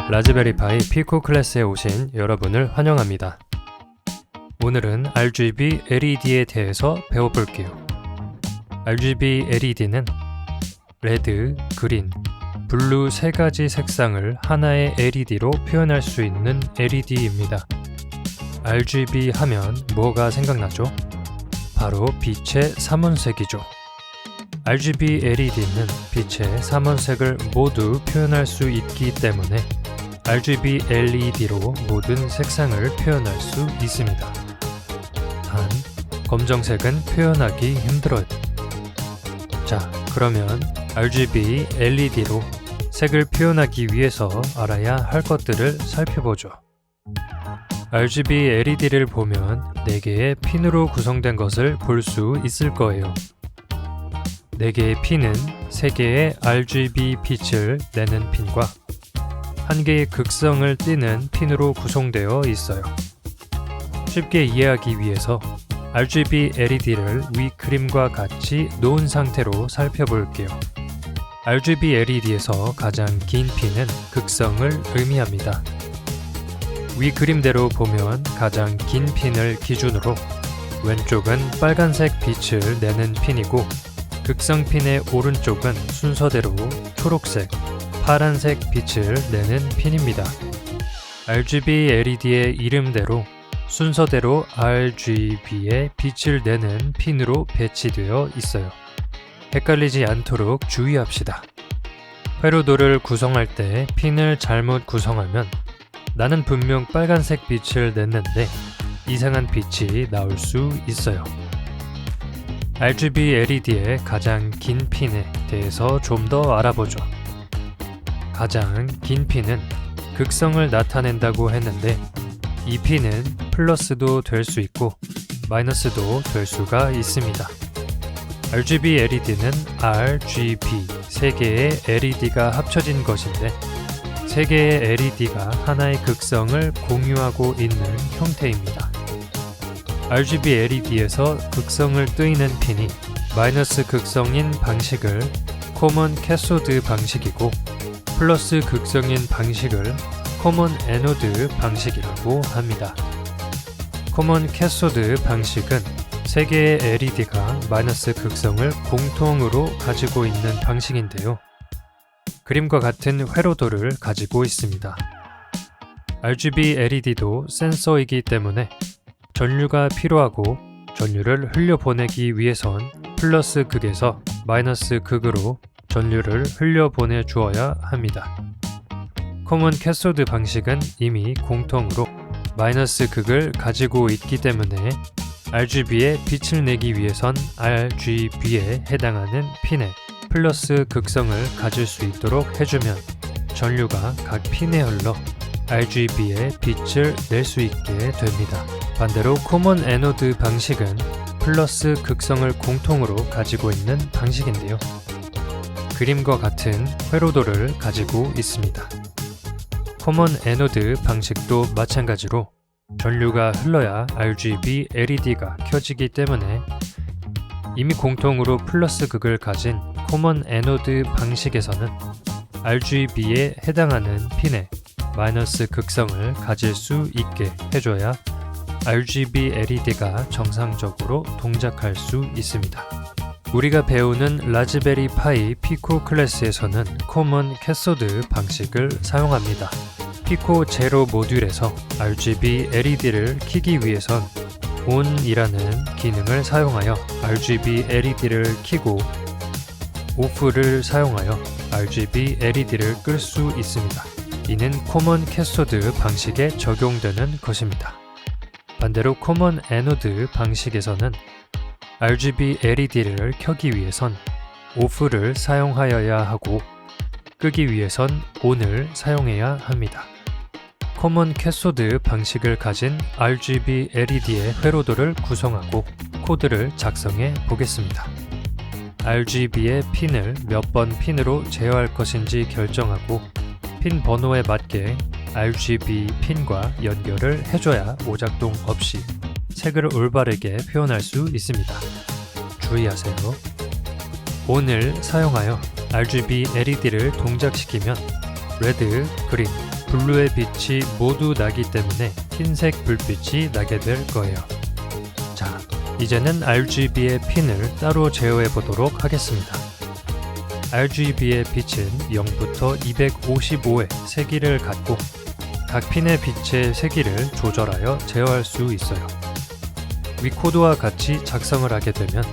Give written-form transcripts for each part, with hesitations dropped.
라즈베리파이 피코 클래스에 오신 여러분을 환영합니다. 오늘은 RGB LED에 대해서 배워볼게요. RGB LED는 레드, 그린, 블루 세 가지 색상을 하나의 LED로 표현할 수 있는 LED입니다. RGB 하면 뭐가 생각나죠? 바로 빛의 삼원색이죠. RGB LED는 빛의 삼원색을 모두 표현할 수 있기 때문에 RGB LED로 모든 색상을 표현할 수 있습니다. 단, 검정색은 표현하기 힘들어요. 자, 그러면 RGB LED로 색을 표현하기 위해서 알아야 할 것들을 살펴보죠. RGB LED를 보면 4개의 핀으로 구성된 것을 볼 수 있을 거예요. 4개의 핀은 3개의 RGB 빛을 내는 핀과 1개의 극성을 띠는 핀으로 구성되어 있어요. 쉽게 이해하기 위해서 RGB LED를 위 그림과 같이 놓은 상태로 살펴볼게요. RGB LED에서 가장 긴 핀은 극성을 의미합니다. 위 그림대로 보면 가장 긴 핀을 기준으로 왼쪽은 빨간색 빛을 내는 핀이고 극성 핀의 오른쪽은 순서대로 초록색, 파란색 빛을 내는 핀입니다. RGB LED의 이름대로 순서대로 RGB의 빛을 내는 핀으로 배치되어 있어요. 헷갈리지 않도록 주의합시다. 회로도를 구성할 때 핀을 잘못 구성하면 나는 분명 빨간색 빛을 냈는데 이상한 빛이 나올 수 있어요. RGB LED의 가장 긴 핀에 대해서 좀 더 알아보죠. 가장 긴 핀은 극성을 나타낸다고 했는데 이 핀은 플러스도 될 수 있고 마이너스도 될 수가 있습니다. RGB LED는 RGB 3개의 LED가 합쳐진 것인데 3개의 LED가 하나의 극성을 공유하고 있는 형태입니다. RGB LED에서 극성을 띠는 핀이 마이너스 극성인 방식을 코먼 캐소드 방식이고 플러스 극성인 방식을 코먼 애노드 방식이라고 합니다. 코먼 캐소드 방식은 3개의 LED가 마이너스 극성을 공통으로 가지고 있는 방식인데요. 그림과 같은 회로도를 가지고 있습니다. RGB LED도 센서이기 때문에 전류가 필요하고 전류를 흘려보내기 위해선 플러스 극에서 마이너스 극으로 전류를 흘려보내 주어야 합니다. 코먼 캐소드 방식은 이미 공통으로 마이너스 극을 가지고 있기 때문에 RGB에 빛을 내기 위해선 RGB에 해당하는 핀에 플러스 극성을 가질 수 있도록 해주면 전류가 각 핀에 흘러 RGB에 빛을 낼 수 있게 됩니다. 반대로 코먼 애노드 방식은 플러스 극성을 공통으로 가지고 있는 방식인데요. 그림과 같은 회로도를 가지고 있습니다. 코먼 애노드 방식도 마찬가지로 전류가 흘러야 RGB LED가 켜지기 때문에 이미 공통으로 플러스 극을 가진 코먼 애노드 방식에서는 RGB에 해당하는 핀에 마이너스 극성을 가질 수 있게 해줘야 RGB LED가 정상적으로 동작할 수 있습니다. 우리가 배우는 라즈베리 파이 피코 클래스에서는 코먼 캐소드 방식을 사용합니다. 피코 제로 모듈에서 RGB LED를 켜기 위해선 ON이라는 기능을 사용하여 RGB LED를 켜고 OFF를 사용하여 RGB LED를 끌 수 있습니다. 이는 코먼 캐소드 방식에 적용되는 것입니다. 반대로 코먼 애노드 방식에서는 RGB LED를 켜기 위해선 OFF를 사용하여야 하고 끄기 위해선 ON을 사용해야 합니다. 코먼 캐소드 방식을 가진 RGB LED의 회로도를 구성하고 코드를 작성해 보겠습니다. RGB의 핀을 몇 번 핀으로 제어할 것인지 결정하고 핀 번호에 맞게 RGB 핀과 연결을 해줘야 오작동 없이 색을 올바르게 표현할 수 있습니다. 주의하세요. ON을 사용하여 RGB LED를 동작시키면 레드, 그린, 블루의 빛이 모두 나기 때문에 흰색 불빛이 나게 될 거예요. 자, 이제는 RGB의 핀을 따로 제어해 보도록 하겠습니다. RGB의 빛은 0부터 255의 세기를 갖고 각 핀의 빛의 세기를 조절하여 제어할 수 있어요. 위 코드와 같이 작성을 하게 되면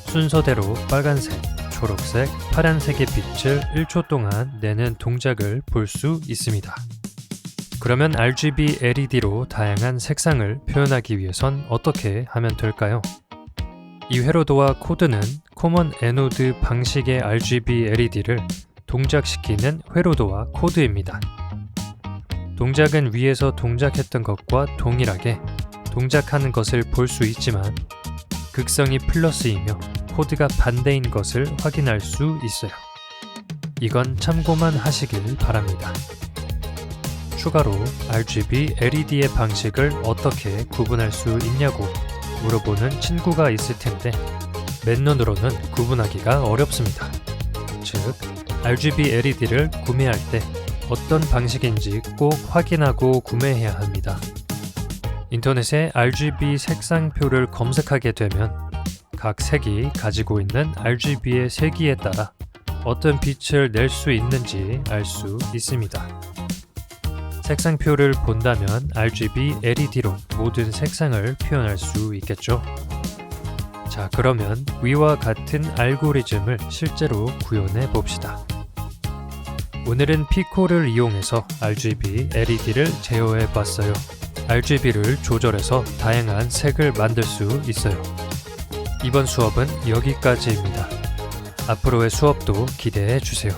순서대로 빨간색, 초록색, 파란색의 빛을 1초 동안 내는 동작을 볼 수 있습니다. 그러면 RGB LED로 다양한 색상을 표현하기 위해선 어떻게 하면 될까요? 이 회로도와 코드는 코먼 애노드 방식의 RGB LED를 동작시키는 회로도와 코드입니다. 동작은 위에서 동작했던 것과 동일하게 동작하는 것을 볼 수 있지만 극성이 플러스이며 코드가 반대인 것을 확인할 수 있어요. 이건 참고만 하시길 바랍니다. 추가로 RGB LED의 방식을 어떻게 구분할 수 있냐고 물어보는 친구가 있을 텐데 맨눈으로는 구분하기가 어렵습니다. 즉, RGB LED를 구매할 때 어떤 방식인지 꼭 확인하고 구매해야 합니다. 인터넷에 RGB 색상표를 검색하게 되면 각 색이 가지고 있는 RGB의 세기에 따라 어떤 빛을 낼 수 있는지 알 수 있습니다. 색상표를 본다면 RGB LED로 모든 색상을 표현할 수 있겠죠. 자, 그러면 위와 같은 알고리즘을 실제로 구현해 봅시다. 오늘은 피코를 이용해서 RGB LED를 제어해 봤어요. RGB를 조절해서 다양한 색을 만들 수 있어요. 이번 수업은 여기까지입니다. 앞으로의 수업도 기대해 주세요.